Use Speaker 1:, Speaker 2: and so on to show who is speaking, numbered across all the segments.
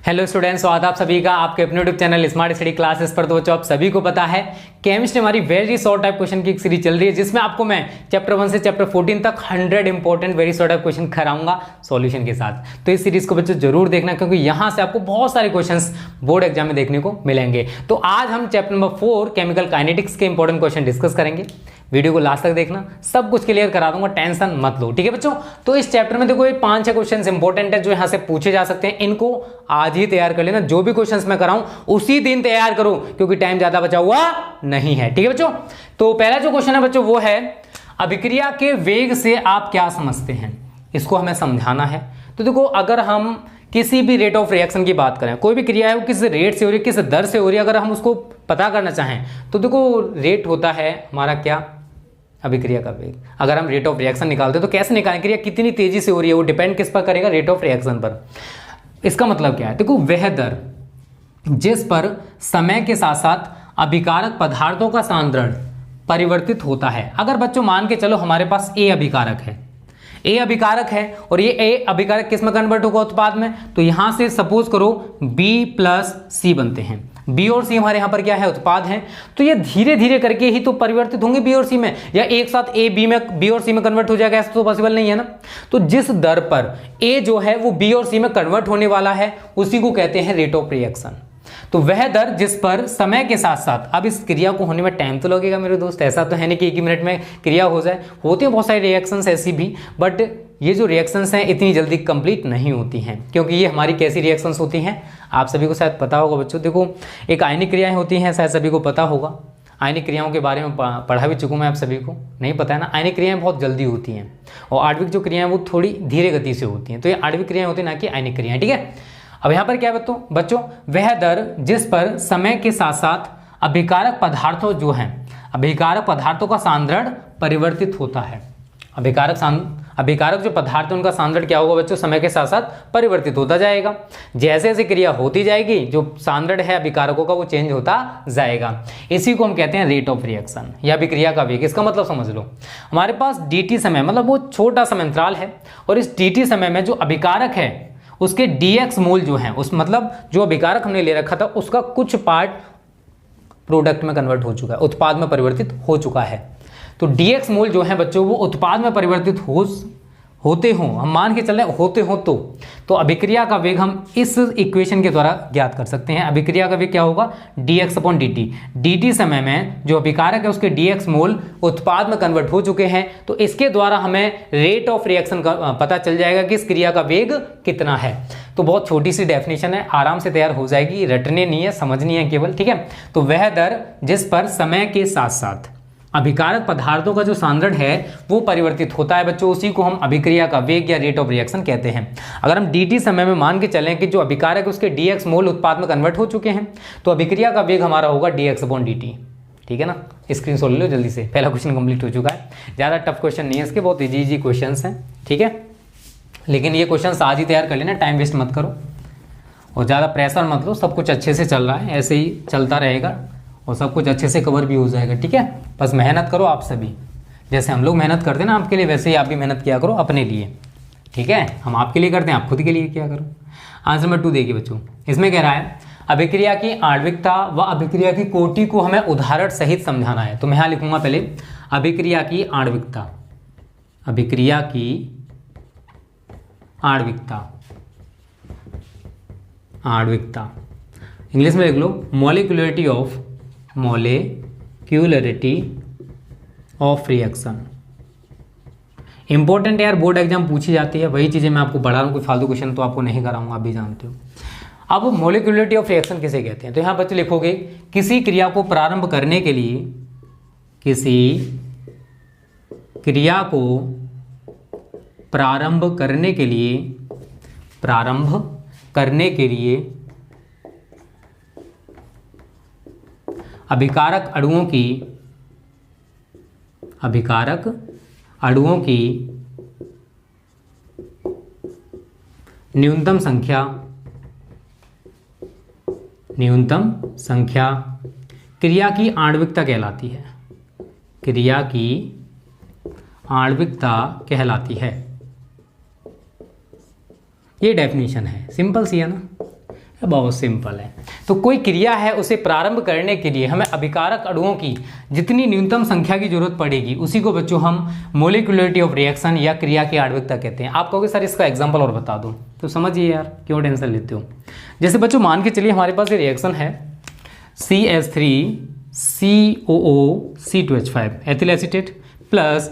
Speaker 1: Hello students, स्वागत आप सभी का आपके अपने YouTube channel smart study classes पर। तो बच्चों, आप सभी को पता है केमिस्ट्री हमारी वेरी शॉर्ट टाइप क्वेश्चन की एक सीरीज चल रही है, जिसमें आपको मैं चैप्टर 1 से चैप्टर 14 तक 100 important very short type question कराऊंगा सॉल्यूशन के साथ। तो इस सीरीज को बच्चों जरूर देखना, क्योंकि यहाँ से आपको बहुत सारे क्वेश्चंस बोर्ड एग्जाम में देखने को मिलेंगे। तो आज हम चैप्टर नंबर 4 केमिकल काइनेटिक्स के इंपॉर्टेंट क्वेश्चन डिस्कस करेंगे। वीडियो को लास्ट तक देखना, सब कुछ क्लियर करा दूंगा, टेंशन मत लो, ठीक है बच्चों। तो इस चैप्टर में देखो ये 5-6 क्वेश्चंस इंपॉर्टेंट है जो यहां से पूछे जा सकते हैं। इनको आज ही तैयार कर लेना, जो भी क्वेश्चंस मैं कराऊं उसी दिन तैयार करो, क्योंकि टाइम ज्यादा बचा हुआ नहीं है, ठीक है बच्चों। तो पहला जो क्वेश्चन है बच्चों वो है, अभिक्रिया के वेग से आप क्या समझते हैं। इसको हमें समझाना है। तो देखो, अगर हम किसी भी रेट ऑफ रिएक्शन की बात करें, कोई भी क्रिया है वो किस रेट से हो रही है, किस दर से हो रही है, अगर हम उसको पता करना चाहें तो देखो रेट होता है हमारा क्या, अभिक्रिया का वेग। अगर हम रेट ऑफ रिएक्शन निकालते हैं तो कैसे निकालें, क्रिया कितनी तेजी से हो रही है, वो डिपेंड किस पर करेगा, रेट ऑफ रिएक्शन पर। इसका मतलब क्या है, देखो वह दर जिस पर समय के साथ साथ अभिकारक पदार्थों का सांद्रण परिवर्तित होता है। अगर बच्चों मान के चलो हमारे पास ए अभिकारक है, ए अभिकारक है और ये ए अभिकारक किस में कन्वर्ट होगा, उत्पाद में। तो यहां से सपोज करो बी प्लस सी बनते हैं। बी और सी हमारे यहां पर क्या है, उत्पाद हैं। तो ये धीरे धीरे करके ही तो परिवर्तित होंगे बी और सी में, या एक साथ ए बी में बी और सी में कन्वर्ट हो जाएगा, ऐसा तो पॉसिबल नहीं है ना। तो जिस दर पर ए जो है वो बी और सी में कन्वर्ट होने वाला है उसी को कहते हैं रेट ऑफ रिएक्शन। तो वह दर जिस पर समय के साथ साथ, अब इस क्रिया को होने में टाइम तो लगेगा मेरे दोस्त, ऐसा तो है नहीं कि 1 ही मिनट में क्रिया हो जाए। होती हैं बहुत सारी रिएक्शंस ऐसी भी, बट ये जो रिएक्शंस हैं इतनी जल्दी कंप्लीट नहीं होती हैं, क्योंकि ये हमारी कैसी रिएक्शंस होती हैं आप सभी को शायद पता होगा बच्चों। देखो, एक आयनिक क्रियाएं होती हैं, शायद सभी को पता होगा। आयनिक क्रियाओं के बारे में पढ़ा भी चुका मैं, आप सभी को नहीं पता है ना। आयनिक क्रियाएं बहुत जल्दी होती हैं और आणविक जो क्रियाएं वो थोड़ी धीरे गति से होती हैं। तो ये आणविक क्रियाएं होती हैं, ना कि आयनिक क्रियाएं, ठीक है। अब यहाँ पर क्या है बच्चों, वह दर जिस पर समय के साथ साथ अभिकारक पदार्थों जो हैं, अभिकारक पदार्थों का सांद्रण परिवर्तित होता है। अभिकारक जो पदार्थ है उनका सांद्रण क्या होगा बच्चों, समय के साथ साथ परिवर्तित होता जाएगा। जैसे जैसे क्रिया होती जाएगी जो सांद्रण है अभिकारकों का वो चेंज होता जाएगा। इसी को हम कहते हैं रेट ऑफ रिएक्शन या अभिक्रिया का वेग। इसका मतलब समझ लो, हमारे पास dt समय मतलब वो छोटा समय अंतराल है, और इस dt समय में जो अभिकारक है उसके dx मोल जो है, उस मतलब जो अभिकारक हमने ले रखा था उसका कुछ पार्ट प्रोडक्ट में कन्वर्ट हो चुका है, उत्पाद में परिवर्तित हो चुका है। तो dx मोल जो है बच्चों वो उत्पाद में परिवर्तित होते हो, हम मान के चल रहे होते हो तो अभिक्रिया का वेग हम इस इक्वेशन के द्वारा ज्ञात कर सकते हैं। अभिक्रिया का वेग क्या होगा, dx/dt। dt समय में जो अभिकारक है उसके dx मोल उत्पाद में कन्वर्ट हो चुके हैं, तो इसके द्वारा हमें रेट ऑफ रिएक्शन का पता चल जाएगा कि इस क्रिया का वेग कितना है। तो बहुत छोटी सी डेफिनेशन है, आराम से तैयार हो जाएगी, रटने नहीं है, समझनी है केवल, ठीक है। तो वह दर जिस पर समय के साथ साथ अभिकारक पदार्थों का जो सांद्रण है वो परिवर्तित होता है बच्चों, उसी को हम अभिक्रिया का वेग या रेट ऑफ रिएक्शन कहते हैं। अगर हम dt समय में मान के चलें कि जो अभिकारक है उसके dx मोल उत्पाद में कन्वर्ट हो चुके हैं, तो अभिक्रिया का वेग हमारा होगा dx/dt, ठीक है ना। स्क्रीनशॉट ले लो जल्दी से, पहला क्वेश्चन कंप्लीट हो चुका है। ज़्यादा टफ क्वेश्चन नहीं है इसके, बहुत ईजी क्वेश्चन हैं, ठीक है। लेकिन ये क्वेश्चन आज ही तैयार कर लेना, टाइम वेस्ट मत करो और ज़्यादा प्रेशर मत लो। सब कुछ अच्छे से चल रहा है, ऐसे ही चलता रहेगा और सब कुछ अच्छे से कवर भी हो जाएगा, ठीक है। बस मेहनत करो आप सभी, जैसे हम लोग मेहनत करते हैं ना आपके लिए, वैसे ही आप भी मेहनत किया करो अपने लिए, ठीक है। हम आपके लिए करते हैं, आप खुद के लिए किया करो। आंसर नंबर 2 देखिए बच्चों, इसमें कह रहा है अभिक्रिया की आणविकता व अभिक्रिया की कोटि को हमें उदाहरण सहित समझाना है। तो मैं यहाँ लिखूंगा पहले अभिक्रिया की आणविकता, अभिक्रिया की आणविकता, आणविकता इंग्लिश में लिख लो मॉलिक्यूलरिटी ऑफ रिएक्शन। इंपॉर्टेंट है यार, बोर्ड एग्जाम पूछी जाती है, वही चीज़ें मैं आपको पढ़ा रहा हूँ, कोई फालतू क्वेश्चन तो आपको नहीं कराऊंगा, आप भी जानते हो। अब मॉलिक्यूलरिटी ऑफ रिएक्शन किसे कहते हैं, तो यहाँ बच्चे लिखोगे किसी क्रिया को प्रारंभ करने के लिए, किसी क्रिया को प्रारंभ करने के लिए अभिकारक अणुओं की न्यूनतम संख्या क्रिया की आणविकता कहलाती है, क्रिया की आणविकता कहलाती है। ये डेफिनेशन है, सिंपल सी है ना। बहुत सिंपल है। तो कोई क्रिया है, उसे प्रारंभ करने के लिए हमें अभिकारक अणुओं की जितनी न्यूनतम संख्या की जरूरत पड़ेगी उसी को बच्चों हम मोलिकुलरिटी ऑफ रिएक्शन या क्रिया की आणविकता कहते हैं। आप कहोगे सर इसका एग्जांपल और बता दो, तो समझिए यार क्यों टेंशन लेते हो। जैसे बच्चों मान के चलिए हमारे पास ये रिएक्शन है CH3COO एथिल एसीटेट प्लस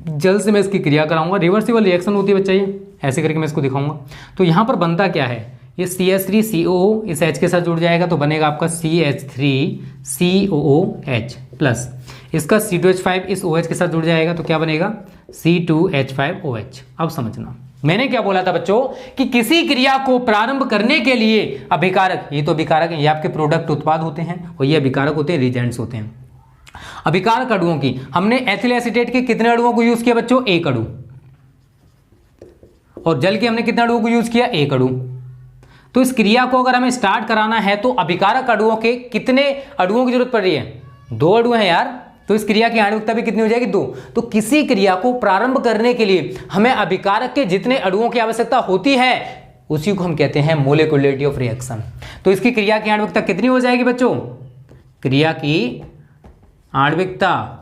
Speaker 1: जल से मैं इसकी क्रिया कराऊंगा। रिवर्सिबल रिएक्शन होती है बच्चा, ये ऐसे करके मैं इसको दिखाऊंगा। तो यहाँ पर बनता क्या है, ये CH3COO इस H के साथ जुड़ जाएगा तो बनेगा आपका CH3COOH प्लस इसका C2H5 इस OH के साथ जुड़ जाएगा तो क्या बनेगा C2H5OH। अब समझना मैंने क्या बोला था बच्चों कि किसी क्रिया को प्रारंभ करने के लिए अभिकारक, ये तो अभिकारक है, ये आपके प्रोडक्ट उत्पाद होते हैं और ये अभिकारक होते हैं, रिजेंट्स होते हैं। अभिकारक अणुओं की हमने एथिल एसीटेट के कितने अणुओं को यूज किया बच्चों, एक अणु, और जल के हमने कितने अणुओं को यूज किया, एक अणु। तो इस क्रिया को अगर हमें स्टार्ट कराना है तो अभिकारक अणुओं के कितने अणुओं की जरूरत पड़ रही है, 2 अणु हैं यार, तो इस क्रिया की आणविकता भी कितनी हो जाएगी, 2। तो किसी क्रिया को प्रारंभ करने के लिए हमें अभिकारक के जितने अणुओं की आवश्यकता होती है उसी को हम कहते हैं मोलिकुलरिटी ऑफ रिएक्शन। तो इसकी क्रिया की आणविकता कितनी हो जाएगी बच्चों, क्रिया की आणविकता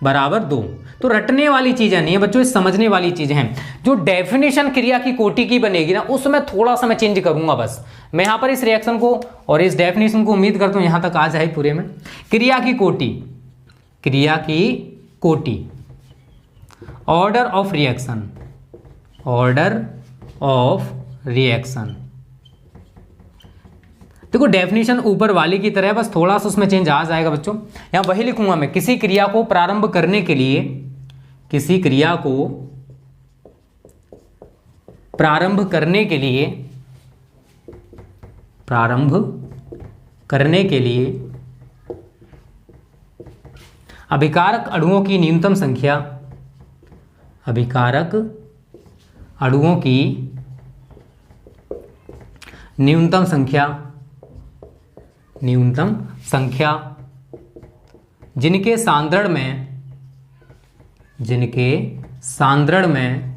Speaker 1: बराबर 2। तो रटने वाली चीजें नहीं है बच्चों, समझने वाली चीजें हैं। जो डेफिनेशन क्रिया की कोटि की बनेगी ना उसमें थोड़ा सा मैं चेंज करूंगा बस। मैं यहां पर इस रिएक्शन को और इस डेफिनेशन को उम्मीद करता हूं यहां तक आ जाए पूरे में। क्रिया की कोटि, क्रिया की कोटि, order of reaction, order of reaction. देखो डेफिनेशन ऊपर वाली की तरह, बस थोड़ा सा उसमें चेंज आ जाएगा बच्चों। यहां वही लिखूंगा मैं, किसी क्रिया को प्रारंभ करने के लिए, किसी क्रिया को प्रारंभ करने के लिए, प्रारंभ करने के लिए अभिकारक अणुओं की न्यूनतम संख्या, अभिकारक अणुओं की न्यूनतम संख्या, न्यूनतम संख्या जिनके सांद्रण में, जिनके सांद्रण में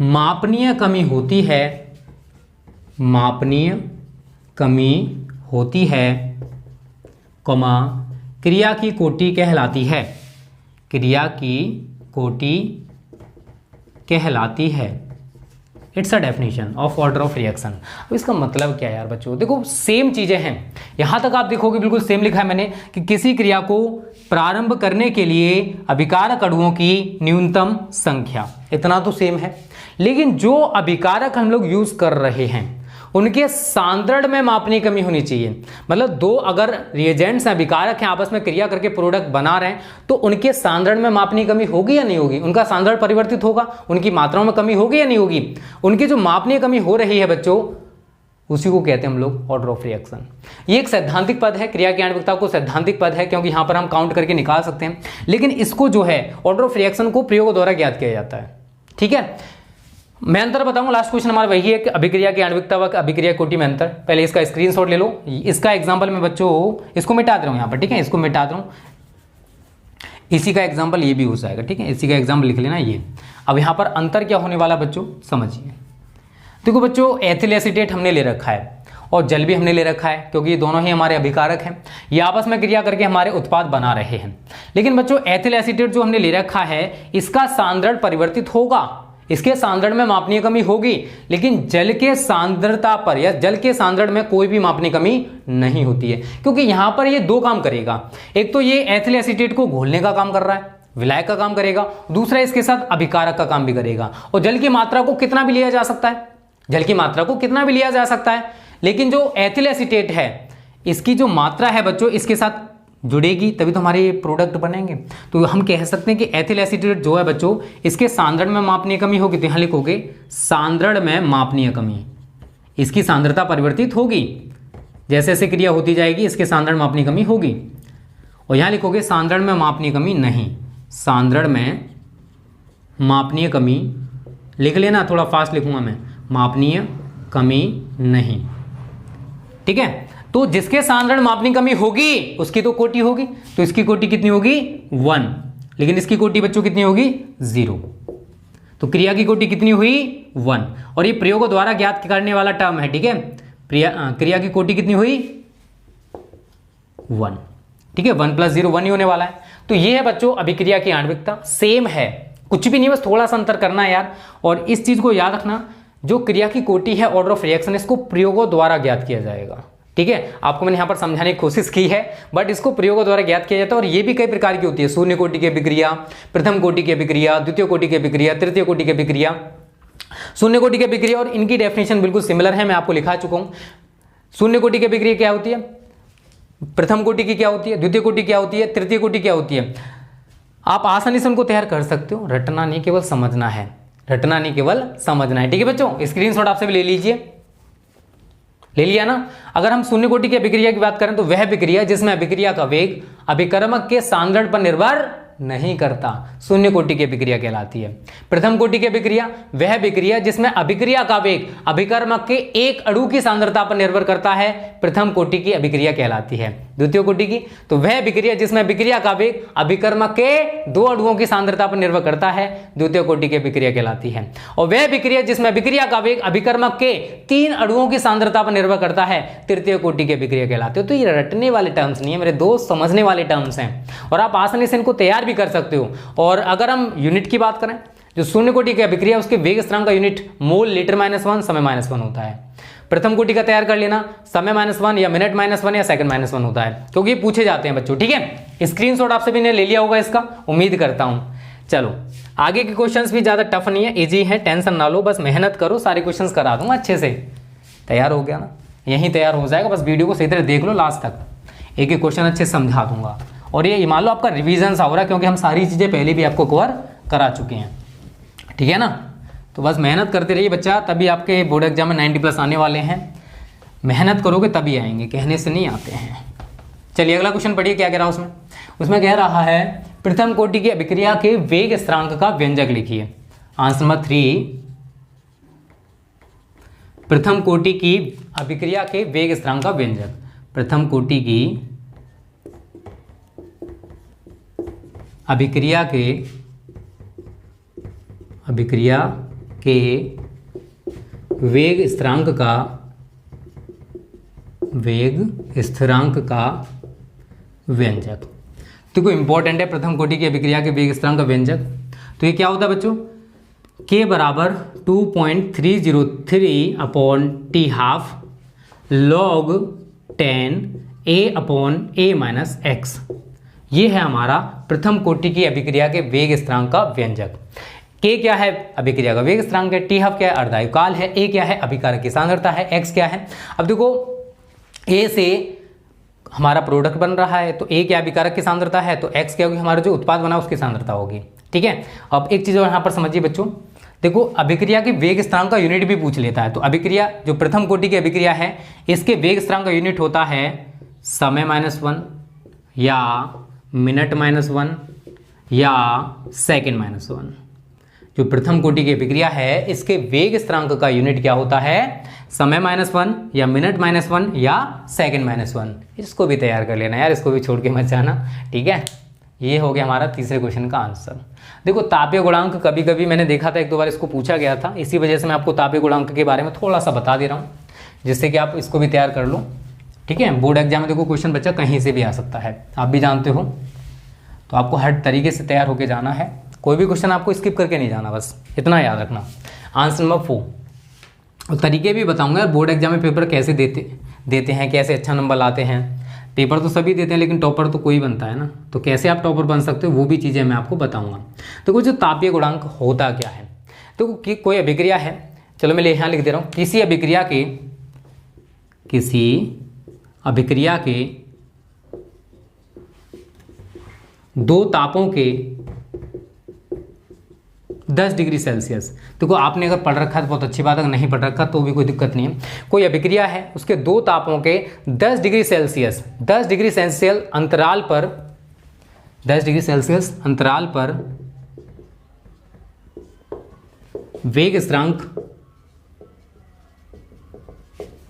Speaker 1: मापनीय कमी होती है, मापनीय कमी होती है, कमा क्रिया की कोटि कहलाती है, क्रिया की कोटि कहलाती है। It's a definition of order of reaction. अब इसका मतलब क्या है यार बच्चों, देखो सेम चीजें हैं, यहां तक आप देखोगे बिल्कुल सेम लिखा है मैंने कि किसी क्रिया को प्रारंभ करने के लिए अभिकारक अणुओं की न्यूनतम संख्या, इतना तो सेम है। लेकिन जो अभिकारक हम लोग यूज कर रहे हैं उनके सांद्रण में मापनीय कमी होनी चाहिए। मतलब दो अगर रिएजेंट्स हैं, अभिकारक हैं, आपस में क्रिया करके प्रोडक्ट बना रहे हैं तो उनके सांद्रण में मापनीय कमी होगी या नहीं होगी, उनका सांद्रण परिवर्तित होगा, उनकी मात्राओं में कमी होगी या नहीं होगी, उनकी जो मापनीय कमी हो रही है बच्चों उसी को कहते हैं हम लोग ऑर्डर ऑफ रिएक्शन। ये एक सैद्धांतिक पद है, क्रिया की आणविकता को सैद्धांतिक पद है क्योंकि यहां पर हम काउंट करके निकाल सकते हैं, लेकिन इसको जो है ऑर्डर ऑफ रिएक्शन को प्रयोग द्वारा ज्ञात किया जाता है। ठीक है, मैं अंतर बताऊंगा। लास्ट क्वेश्चन हमारा वही है कि अभिक्रिया की आणविकता व अभिक्रिया कोटि में अंतर। पहले इसका स्क्रीनशॉट ले लो। इसका एग्जांपल मैं बच्चों इसको मिटा दे रहा हूं यहां पर, ठीक है, इसको मिटा दे रहा हूं। इसी का एग्जांपल ये भी हो जाएगा, ठीक है, इसी का एग्जांपल लिख लेना ये। अब यहां पर अंतर क्या होने वाला बच्चों समझिए। देखो बच्चों एथिल एसीटेट हमने ले रखा है और जल भी हमने ले रखा है क्योंकि ये दोनों ही हमारे अभिकारक हैं, ये आपस में क्रिया करके हमारे उत्पाद बना रहे हैं। लेकिन बच्चों एथिल एसीटेट जो हमने ले रखा है इसका सांद्रण परिवर्तित होगा, इसके सांद्रण में मापनीय कमी होगी, लेकिन जल के सांद्रता पर या जल के सांद्रण में कोई भी मापनीय कमी नहीं होती है क्योंकि यहां पर ये दो काम करेगा। एक तो ये एथिल एसीटेट को घोलने का काम कर रहा है, विलायक का काम करेगा, दूसरा इसके साथ अभिकारक का काम भी करेगा। और जल की मात्रा को कितना भी लिया जा सकता है, जल की मात्रा को कितना भी लिया जा सकता है, लेकिन जो एथिल एसीटेट है इसकी जो मात्रा है बच्चों इसके साथ जुड़ेगी तभी तो हमारे प्रोडक्ट बनेंगे। तो हम कह सकते हैं कि एथिल एसीटेट जो है बच्चों इसके सांद्रण में मापनीय कमी होगी, तो यहां लिखोगे सांद्रण में मापनीय कमी, इसकी सांद्रता परिवर्तित होगी, जैसे जैसे क्रिया होती जाएगी इसके सांद्रण में मापनीय कमी होगी। और यहां लिखोगे सांद्रण में मापनीय कमी नहीं, सांद्रण में मापनीय कमी लिख लेना, थोड़ा फास्ट लिखूंगा मैं, मापनीय कमी नहीं। ठीक है, तो जिसके सांद्रण मापनीय कमी होगी उसकी तो कोटि होगी, तो इसकी कोटि कितनी होगी 1, लेकिन इसकी कोटि बच्चों कितनी होगी 0। तो क्रिया की कोटि कितनी हुई 1, और ये प्रयोग द्वारा ज्ञात करने वाला टर्म है, ठीक है। क्रिया की कोटि कितनी हुई 1, ठीक है। 1 + 0 1 ही होने वाला है। तो ये है बच्चों अभिक्रिया की आणविकता, सेम है, कुछ भी नहीं, बस थोड़ा सा अंतर करना है यार। और इस चीज को याद रखना, जो क्रिया की कोटि है ऑर्डर ऑफ रिएक्शन, इसको प्रयोगों द्वारा ज्ञात किया जाएगा, ठीक है। आपको मैंने यहां पर समझाने की कोशिश की है, बट इसको प्रयोगों द्वारा ज्ञात किया जाता है। और ये भी कई प्रकार की होती है, शून्य कोटि की अभिक्रिया, प्रथम कोटि की अभिक्रिया, द्वितीय कोटि की अभिक्रिया, तृतीय कोटि की अभिक्रिया, शून्य कोटि की अभिक्रिया, और इनकी डेफिनेशन बिल्कुल सिमिलर है, मैं आपको लिखा चुका हूं। शून्य कोटि की अभिक्रिया क्या होती है, प्रथम कोटि की क्या होती है, द्वितीय कोटि क्या होती है, तृतीय कोटि क्या होती है। आप आसानी से उनको तैयार कर सकते हो, रटना नहीं केवल समझना है, रटना नहीं केवल समझना है, ठीक है बच्चों। स्क्रीनशॉट आपसे भी ले लीजिए, ले लिया ना। अगर हम शून्य कोटि की अभिक्रिया की बात करें तो वह अभिक्रिया जिसमें अभिक्रिया का वेग अभिकर्मक के सांद्रण पर निर्भर नहीं करता, शून्य कोटि की अभिक्रिया कहलाती है। प्रथम कोटि की अभिक्रिया वह अभिक्रिया जिसमें अभिक्रिया का वेग अभिकर्मक के एक अणु की सांद्रता पर निर्भर करता है, प्रथम कोटि की अभिक्रिया कहलाती है। द्वितीय कोटि की तो वह अभिक्रिया जिसमें अभिक्रिया का वेग अभिकर्मक के दो अणुओं की सांद्रता पर निर्भर करता है, द्वितीय कोटि की अभिक्रिया कहलाती है। और वह अभिक्रिया जिसमें अभिक्रिया का वेग अभिकर्मक के 3 अणुओं की सांद्रता पर निर्भर करता है, तृतीय कोटि की अभिक्रिया कहलाती है। तो ये रटने वाले टर्म्स नहीं है मेरे दोस्त, समझने वाले टर्म्स हैं, और आप आसानी से इनको तैयार भी कर सकते हो। और अगर हम यूनिट की बात करें, जो शून्य कोटि की अभिक्रिया उसके वेग स्थिरांक का यूनिट मोल लीटर -1 समय -1 होता है। प्रथम कोटि का तैयार कर लेना, समय -1 या मिनट -1 या सेकंड -1 होता है, क्योंकि ये पूछे जाते हैं बच्चों, ठीक है। स्क्रीनशॉट आपसे भी ने ले लिया होगा इसका, उम्मीद करता हूं। चलो आगे के क्वेश्चंस भी ज्यादा टफ नहीं है, इजी है, टेंशन ना लो, बस मेहनत करो, सारे क्वेश्चंस करा दूंगा अच्छे से। तैयार हो गया ना, यहीं तैयार हो जाएगा, बस वीडियो को सही तरह देख लो लास्ट तक, एक एक क्वेश्चन अच्छे से समझा दूंगा। और ये मान लो आपका रिवीजन सा हो रहा है, क्योंकि हम सारी चीजें पहले भी आपको कवर करा चुके हैं, ठीक है ना। तो बस मेहनत करते रहिए बच्चा, तभी आपके बोर्ड एग्जाम में 90+ आने वाले हैं। मेहनत करोगे तभी आएंगे, कहने से नहीं आते हैं। चलिए अगला क्वेश्चन पढ़िए, क्या कह रहा हूं उसमें कह रहा है प्रथम कोटि की अभिक्रिया के वेग स्थिरांक का व्यंजक लिखिए। आंसर नंबर 3, प्रथम कोटि की अभिक्रिया के वेग स्थिरांक का व्यंजक। प्रथम कोटि की अभिक्रिया के वेग स्थिरांक का व्यंजक। देखो इंपॉर्टेंट है, प्रथम कोटि की अभिक्रिया के वेग स्थिरांक का व्यंजक। तो ये क्या होता है बच्चों, k बराबर 2.303/t½ log 10 a/a-x। ये है हमारा प्रथम कोटि की अभिक्रिया के वेग स्थिरांक का व्यंजक। k क्या है, अभिक्रिया का वेग स्थिरांक है, t½ क्या है, अर्धायुकाल है, a क्या है, अभिकारक की सांद्रता है, x क्या है। अब देखो a से हमारा प्रोडक्ट बन रहा है, तो a क्या अभिकारक की सांद्रता है, तो x क्या होगी, हमारा जो उत्पाद बना उसकी सांद्रता होगी, ठीक है। अब एक चीज और यहाँ पर समझिए बच्चों, देखो अभिक्रिया के वेग स्थिरांक का यूनिट भी पूछ लेता है। तो अभिक्रिया जो प्रथम कोटि की अभिक्रिया है, इसके वेग स्थिरांक का यूनिट होता है समय -1 या मिनट -1 या सेकंड -1। जो प्रथम कोटि की अभिक्रिया है, इसके वेग स्थिरांक का यूनिट क्या होता है, समय -1 या मिनट -1 या सेकंड -1। इसको भी तैयार कर लेना यार, इसको भी छोड़ के मत जाना, ठीक है। ये हो गया हमारा तीसरे क्वेश्चन का आंसर। देखो तापीय गुणांक कभी कभी मैंने देखा था, 1-2 बार इसको पूछा गया था, इसी वजह से मैं आपको तापीय गुणांक के बारे में थोड़ा सा बता दे रहा हूँ, जिससे कि आप इसको भी तैयार कर लो, ठीक है। बोर्ड एग्जाम में देखो क्वेश्चन बच्चा कहीं से भी आ सकता है, आप भी जानते हो, तो आपको हर तरीके से तैयार होकर जाना है, कोई भी क्वेश्चन आपको स्किप करके नहीं जाना, बस इतना याद रखना। आंसर नंबर 4, और तरीके भी बताऊंगा बोर्ड एग्जाम में पेपर कैसे देते हैं, कैसे अच्छा नंबर लाते हैं। पेपर तो सभी देते हैं, लेकिन टॉपर तो कोई बनता है ना, तो कैसे आप टॉपर बन सकते हो वो भी चीज़ें मैं आपको बताऊंगा। तो जो तापीय गुणांक होता क्या है, तो कोई अभिक्रिया है, चलो मैं यहाँ लिख दे रहा हूँ, किसी अभिक्रिया के दो तापों के 10 डिग्री सेल्सियस। देखो आपने अगर पढ़ रखा है तो बहुत अच्छी बात है, अगर नहीं पढ़ रखा तो भी कोई दिक्कत नहीं है। कोई अभिक्रिया है, उसके दो तापों के 10 डिग्री सेल्सियस अंतराल पर 10 डिग्री सेल्सियस अंतराल पर वेग स्थिरांक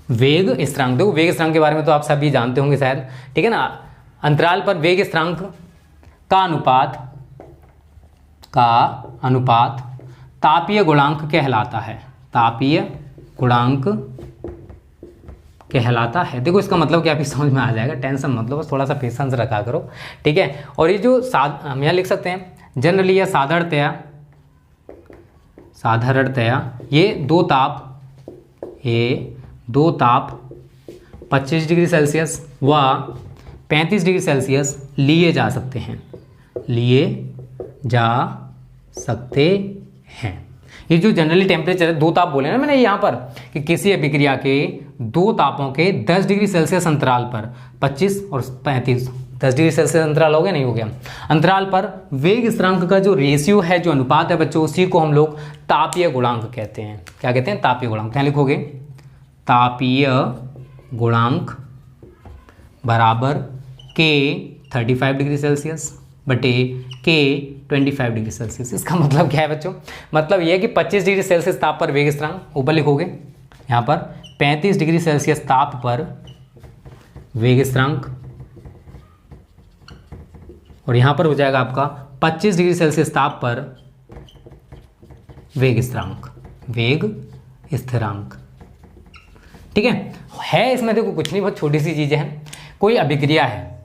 Speaker 1: देखो वेग स्थिरांक के बारे में तो आप सभी जानते होंगे शायद, ठीक है ना। अंतराल पर वेग स्थिरांक का अनुपात तापीय गुणांक कहलाता है, तापीय गुणांक कहलाता है। देखो इसका मतलब क्या, भी समझ में आ जाएगा, टेंशन मत लो, बस थोड़ा सा पेशेंस रखा करो, ठीक है। और ये जो हम यहाँ लिख सकते हैं जनरली या साधारणतया ये दो ताप 25 डिग्री सेल्सियस व 35 डिग्री सेल्सियस लिए जा सकते हैं। ये जो जनरली टेम्परेचर है, दो ताप बोले ना मैंने यहाँ पर, कि किसी अभिक्रिया के दो तापों के 10 डिग्री सेल्सियस अंतराल पर 25 और 35, 10 डिग्री सेल्सियस अंतराल हो गया, नहीं हो गया, अंतराल पर वेग स्थिरांक का जो रेशियो है, जो अनुपात है बच्चों, उसी को हम लोग तापीय गुणांक कहते हैं। क्या कहते हैं? तापीय गुणांक। क्या लिखोगे? तापीय गुणांक बराबर के 35 डिग्री सेल्सियस बटे के 25 डिग्री सेल्सियस। इसका मतलब क्या है बच्चों? मतलब यह है कि 25 डिग्री सेल्सियस ताप पर वेग स्थिरांक, ऊपर लिखोगे यहाँ पर 35 डिग्री सेल्सियस ताप पर वेग स्थिरांक, और यहाँ पर हो जाएगा आपका 25 डिग्री सेल्सियस ताप पर वेग स्थिरांक, ठीक है। इसमें देखो कुछ नहीं, बहुत छोटी सी चीजें हैं। कोई अभिक्रिया है,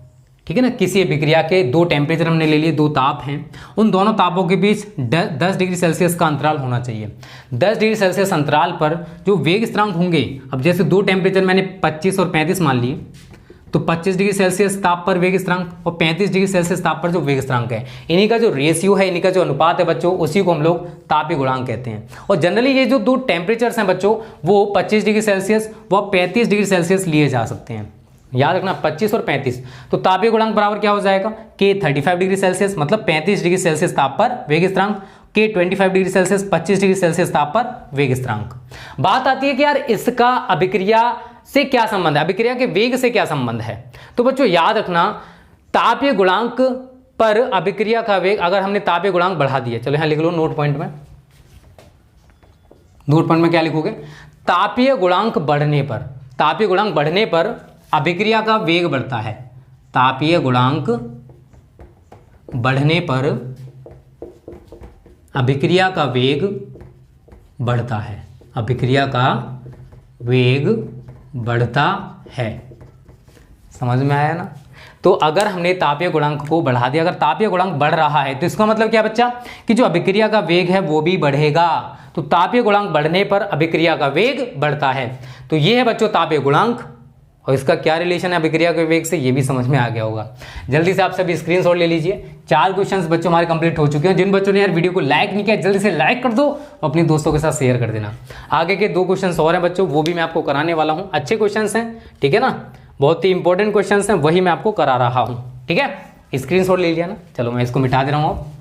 Speaker 1: ठीक है ना, किसी अभिक्रिया के दो टेम्परेचर हमने ले लिए, दो ताप हैं, उन दोनों तापों के बीच 10 डिग्री सेल्सियस का अंतराल होना चाहिए। 10 डिग्री सेल्सियस अंतराल पर जो वेग स्थिरांक होंगे, अब जैसे दो टेम्परेचर मैंने 25 और 35 मान लिए, तो 25 डिग्री सेल्सियस ताप पर वेग स्थिरांक और 35 डिग्री सेल्सियस ताप पर जो वेग स्थिरांक है, इन्हीं का जो रेशियो है, इन्हीं का जो अनुपात है बच्चों, उसी को हम लोग तापीय गुणांक कहते हैं। और जनरली ये जो दो टेम्परेचर्स हैं बच्चों, वो 25 डिग्री सेल्सियस व 35 डिग्री सेल्सियस लिए जा सकते हैं। याद रखना 25 और 35, तो तापीय गुणांक बराबर क्या हो जाएगा? के 35 डिग्री सेल्सियस, मतलब 35 डिग्री सेल्सियस ताप पर वेग स्थिरांक, के 25 डिग्री सेल्सियस 25 डिग्री सेल्सियस ताप पर वेग स्थिरांक। बात आती है कि यार इसका अभिक्रिया से क्या संबंध है, अभिक्रिया के वेग से क्या संबंध है? तो बच्चों याद रखना, तापीय गुणांक पर अभिक्रिया का वेग, अगर हमने तापीय गुणांक बढ़ा दिया, चलो यहां लिख लो नोट पॉइंट में। नोट पॉइंट में क्या लिखोगे? तापीय गुणांक बढ़ने पर अभिक्रिया का वेग बढ़ता है। तापीय गुणांक बढ़ने पर अभिक्रिया का वेग बढ़ता है, अभिक्रिया का वेग बढ़ता है। समझ में आया ना? तो अगर हमने तापीय गुणांक को बढ़ा दिया, अगर तापीय गुणांक बढ़ रहा है, तो इसका मतलब क्या बच्चा? कि जो अभिक्रिया का वेग है वो भी बढ़ेगा। तो तापीय गुणांक बढ़ने पर अभिक्रिया का वेग बढ़ता है। तो ये है बच्चों तापीय गुणांक, और इसका क्या रिलेशन है अभिक्रिया के वेग से, ये भी समझ में आ गया होगा। जल्दी से आप सभी स्क्रीनशॉट ले लीजिए। 4 क्वेश्चंस बच्चों हमारे कंप्लीट हो चुके हैं। जिन बच्चों ने यार वीडियो को लाइक नहीं किया, जल्दी से लाइक कर दो, अपने दोस्तों के साथ शेयर कर देना। आगे के 2 क्वेश्चंस और हैं बच्चों, वो भी मैं आपको कराने वाला हूँ। अच्छे क्वेश्चंस हैं, ठीक है ना, बहुत ही इंपॉर्टेंट क्वेश्चंस हैं, वही मैं आपको करा रहा हूँ, ठीक है। स्क्रीनशॉट ले लिया ना? चलो मैं इसको मिटा दे रहा हूँ।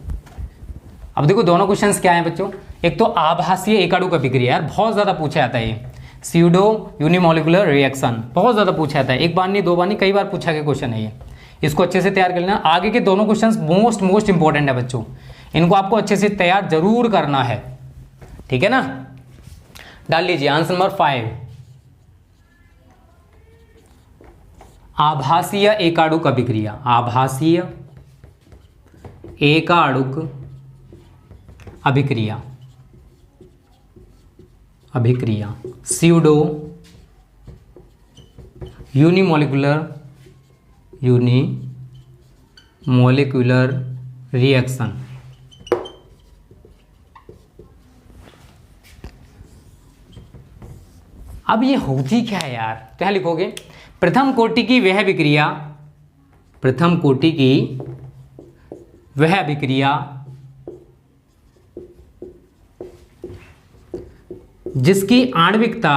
Speaker 1: अब देखो दोनों क्वेश्चंस क्या है बच्चों। एक तो आभासीय एकाणुक अभिक्रिया, यार बहुत ज्यादा पूछा जाता है ये, स्यूडो यूनिमोलिकुलर रिएक्शन, बहुत ज्यादा पूछा जाता है, एक बार नहीं, 2 बार नहीं, कई बार पूछा गया क्वेश्चन है ये। इसको अच्छे से तैयार कर लेना। आगे के दोनों क्वेश्चंस मोस्ट इंपॉर्टेंट है बच्चों, इनको आपको अच्छे से तैयार जरूर करना है, ठीक है ना। डाल लीजिए आंसर नंबर 5, आभासीय एकाणुक अभिक्रिया, आभासीय एकाणुक अभिक्रिया, स्यूडो यूनिमोलिकुलर रिएक्शन। अब ये होती क्या है यार? क्या लिखोगे? प्रथम कोटि की वह अभिक्रिया जिसकी आणविकता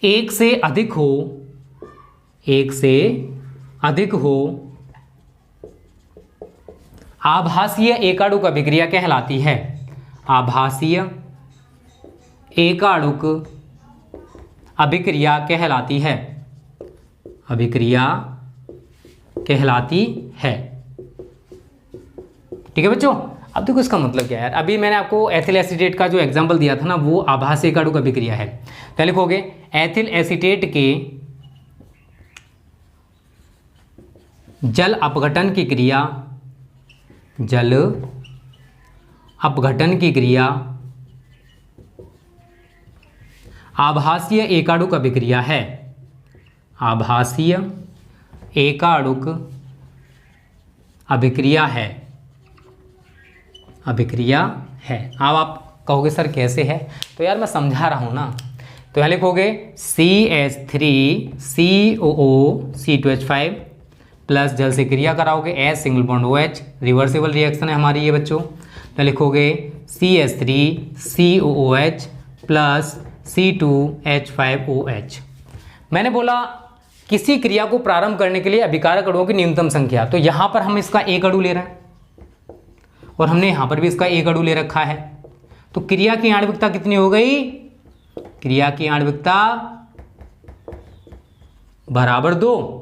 Speaker 1: 1 से अधिक हो आभासीय एकाणुक अभिक्रिया कहलाती है। आभासीय एकाणुक अभिक्रिया कहलाती है, ठीक है बच्चों। अब देखो इसका मतलब क्या है यार, अभी मैंने आपको एथिल एसीटेट का जो एग्जांपल दिया था ना, वो आभासीय एकाणुक अभिक्रिया है। तो लिखोगे एथिल एसीटेट के जल अपघटन की क्रिया, जल अपघटन की क्रिया आभासीय एकाणुक अभिक्रिया है, आभासीय एकाणुक अभिक्रिया है, अभिक्रिया है। अब आप कहोगे सर कैसे है, तो यार मैं समझा रहा हूँ ना। तो यहाँ लिखोगे CH3COO प्लस जल से क्रिया कराओगे H single bond OH, reversible reaction है हमारी ये बच्चों। तो लिखोगे CH3COOH प्लस C2H5OH। मैंने बोला किसी क्रिया को प्रारंभ करने के लिए अभिकारक अणुओं की न्यूनतम संख्या, तो यहां पर हम इसका एक अणु ले रहे हैं और हमने यहां पर भी इसका एक अणु ले रखा है। तो क्रिया की आणविकता कितनी हो गई, क्रिया की आणविकता बराबर 2।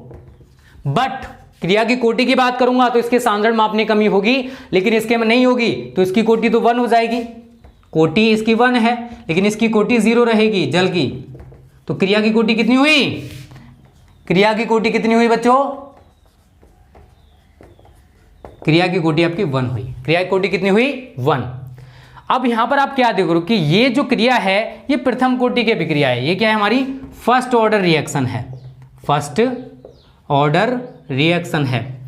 Speaker 1: बट क्रिया की कोटि की बात करूंगा तो इसके सांद्रण मापने कमी होगी, लेकिन इसके में नहीं होगी, तो इसकी कोटि तो 1 हो जाएगी। कोटि इसकी 1 है लेकिन इसकी कोटि 0 रहेगी जल की। तो क्रिया की कोटि कितनी हुई, क्रिया की कोटि कितनी हुई बच्चों, क्रिया की कोटि आपकी 1 हुई। क्रिया की कोटि कितनी हुई, 1। अब यहां पर आप क्या देखो कि ये जो क्रिया है ये प्रथम कोटि की अभिक्रिया है। ये क्या है, हमारी फर्स्ट ऑर्डर रिएक्शन है, फर्स्ट ऑर्डर रिएक्शन है।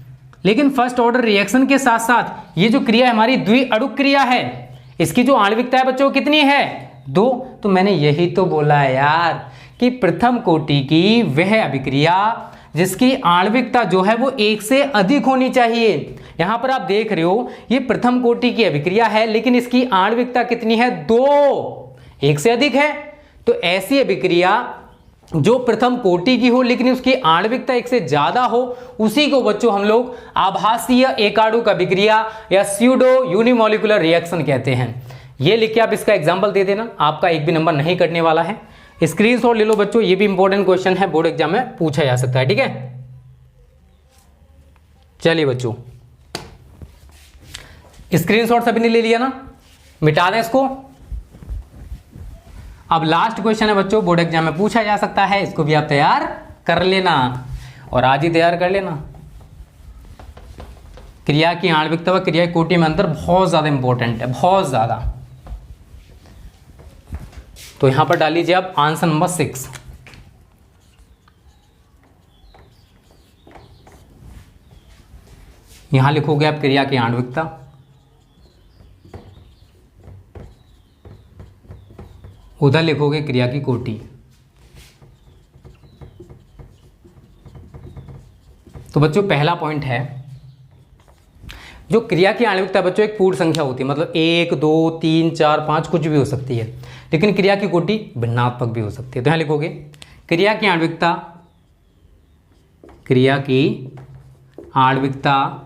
Speaker 1: लेकिन फर्स्ट ऑर्डर रिएक्शन के साथ साथ ये जो क्रिया हमारी द्विअणुक क्रिया है, इसकी जो आणविकता है बच्चों कितनी है, 2। तो मैंने यही तो बोला है यार कि प्रथम कोटि की वह अभिक्रिया जिसकी आणविकता जो है वो 1 से अधिक होनी चाहिए। यहां पर आप देख रहे हो ये प्रथम कोटि की अभिक्रिया है लेकिन इसकी आणविकता कितनी है, 2, 1 से अधिक है। तो ऐसी अभिक्रिया जो प्रथम कोटि की हो लेकिन उसकी आणविकता 1 से ज्यादा हो, उसी को बच्चों हम लोग आभासीय एकाणुक अभिक्रिया या स्यूडो यूनिमोलिकुलर रिएक्शन कहते हैं। ये लिख के आप इसका एग्जांपल दे देना, आपका एक भी नंबर नहीं कटने वाला है। स्क्रीनशॉट ले लो बच्चों, ये भी इंपॉर्टेंट क्वेश्चन है, बोर्ड एग्जाम में पूछा जा सकता है, ठीक है। चलिए बच्चों, स्क्रीनशॉट सभी ने ले लिया ना, मिटा दें इसको। अब लास्ट क्वेश्चन है बच्चों, बोर्ड एग्जाम में पूछा जा सकता है, इसको भी आप तैयार कर लेना और आज ही तैयार कर लेना। क्रिया की आणविकता व क्रिया की कोटि में अंतर बहुत ज्यादा इंपॉर्टेंट है, बहुत ज्यादा। तो यहां पर डाल लीजिए आप आंसर नंबर 6। यहां लिखोगे आप क्रिया की आणविकता, उधर लिखोगे क्रिया की कोटि। तो बच्चों पहला पॉइंट है, जो क्रिया की आणविकता बच्चों एक पूर्ण संख्या होती है, मतलब 1 2 3 4 5 कुछ भी हो सकती है, लेकिन क्रिया की कोटि भिन्नात्मक भी हो सकती है। तो यहां लिखोगे क्रिया की आणविकता, क्रिया की आणविकता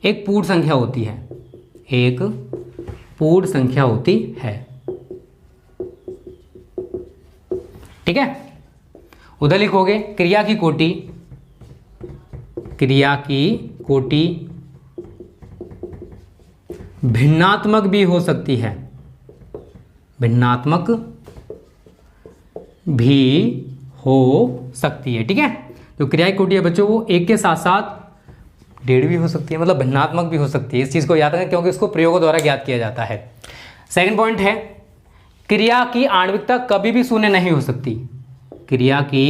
Speaker 1: एक पूर्ण संख्या होती है, एक पूर्ण संख्या होती है, ठीक है। उधर लिखोगे क्रिया की कोटि, क्रिया की कोटि भिन्नात्मक भी हो सकती है, भिन्नात्मक भी हो सकती है, ठीक है। तो क्रिया की कोटि है बच्चों वो 1 के साथ साथ 1.5 भी हो सकती है, मतलब भिन्नात्मक भी हो सकती है। इस चीज को याद रखें क्योंकि इसको प्रयोगों द्वारा ज्ञात किया जाता है। सेकंड पॉइंट है, क्रिया की आणविकता कभी भी शून्य नहीं हो सकती, क्रिया की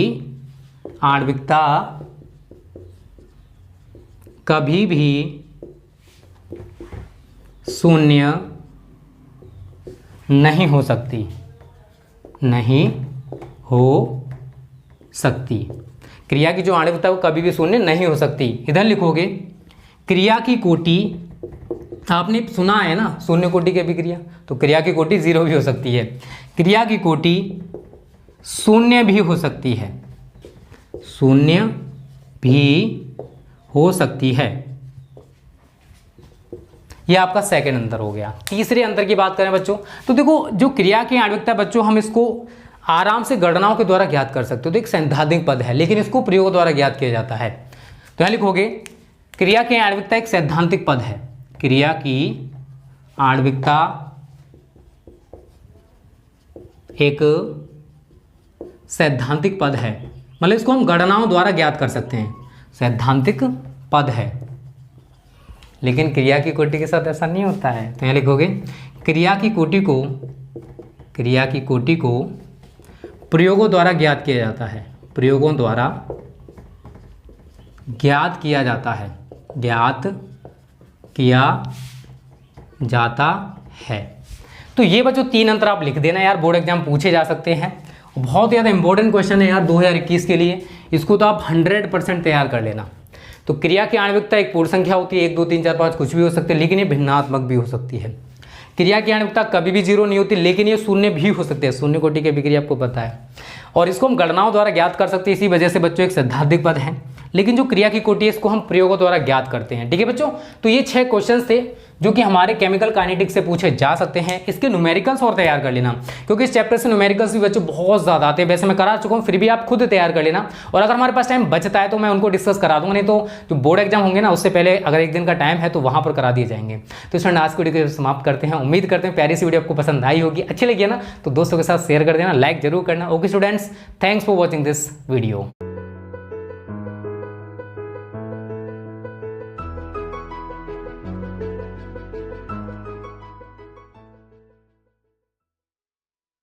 Speaker 1: आणविकता कभी भी शून्य नहीं हो सकती, नहीं हो सकती। क्रिया की जो आणविकता वो कभी भी शून्य नहीं हो सकती। इधर लिखोगे क्रिया की कोटि, आपने सुना है ना शून्य कोटि की अभिक्रिया, तो क्रिया की कोटि 0 भी हो सकती है। क्रिया की कोटि शून्य भी हो सकती है, शून्य भी हो सकती है। यह आपका सेकंड अंतर हो गया। तीसरे अंतर की बात करें बच्चों, तो देखो जो क्रिया की आणविकता बच्चों हम इसको आराम से गणनाओं के द्वारा ज्ञात कर सकते हो, तो एक सैद्धांतिक पद है लेकिन इसको प्रयोग द्वारा ज्ञात किया जाता है। तो यहां लिखोगे क्रिया की आणविकता एक सैद्धांतिक पद है, क्रिया की आणविकता एक सैद्धांतिक पद है, मतलब इसको हम गणनाओं द्वारा ज्ञात कर सकते हैं। सैद्धांतिक पद है। लेकिन क्रिया की कोटि के साथ ऐसा नहीं होता है, तो यहाँ लिखोगे क्रिया की कोटि को प्रयोगों द्वारा ज्ञात किया जाता है। प्रयोगों द्वारा ज्ञात किया जाता है, ज्ञात किया जाता है। तो ये बच्चों 3 अंतर आप लिख देना यार, बोर्ड एग्जाम पूछे जा सकते हैं। बहुत ज़्यादा इंपॉर्टेंट क्वेश्चन है यार 2021 के लिए, इसको तो आप 100% तैयार कर लेना। तो क्रिया की आणविकता एक पूर्ण संख्या होती है, 1 2 3 4 5 कुछ भी हो सकते हैं, लेकिन ये भिन्नात्मक भी हो सकती है। क्रिया की आणविकता कभी भी 0 नहीं होती, लेकिन ये शून्य भी हो सकते हैं, शून्य कोटि के विक्रिया आपको पता है। और इसको हम गणनाओं द्वारा ज्ञात कर सकते हैं, इसी वजह से बच्चों एक सैद्धांतिक पद है। लेकिन जो क्रिया की कोटि है इसको हम प्रयोगों द्वारा ज्ञात करते हैं। ठीक है बच्चों, तो ये 6 क्वेश्चन थे जो कि हमारे केमिकल काइनेटिक्स से पूछे जा सकते हैं। इसके न्यूमेरिकल्स और तैयार कर लेना, क्योंकि इस चैप्टर से न्यूमेरिकल्स भी बच्चों बहुत ज़्यादा आते हैं। वैसे मैं करा चुका हूँ, फिर भी आप खुद तैयार कर लेना, और अगर हमारे पास टाइम बचता है तो मैं उनको डिस्कस करा दूंगा, नहीं तो जो बोर्ड एग्जाम होंगे ना उससे पहले अगर एक दिन का टाइम है तो वहाँ पर करा दिए जाएंगे। तो इस आज की वीडियो को समाप्त करते हैं। उम्मीद करते हैं प्यारी सी वीडियो आपको पसंद आई होगी। अच्छी लगी है ना, तो दोस्तों के साथ शेयर कर देना, लाइक जरूर करना। Okay students, thanks for watching this video.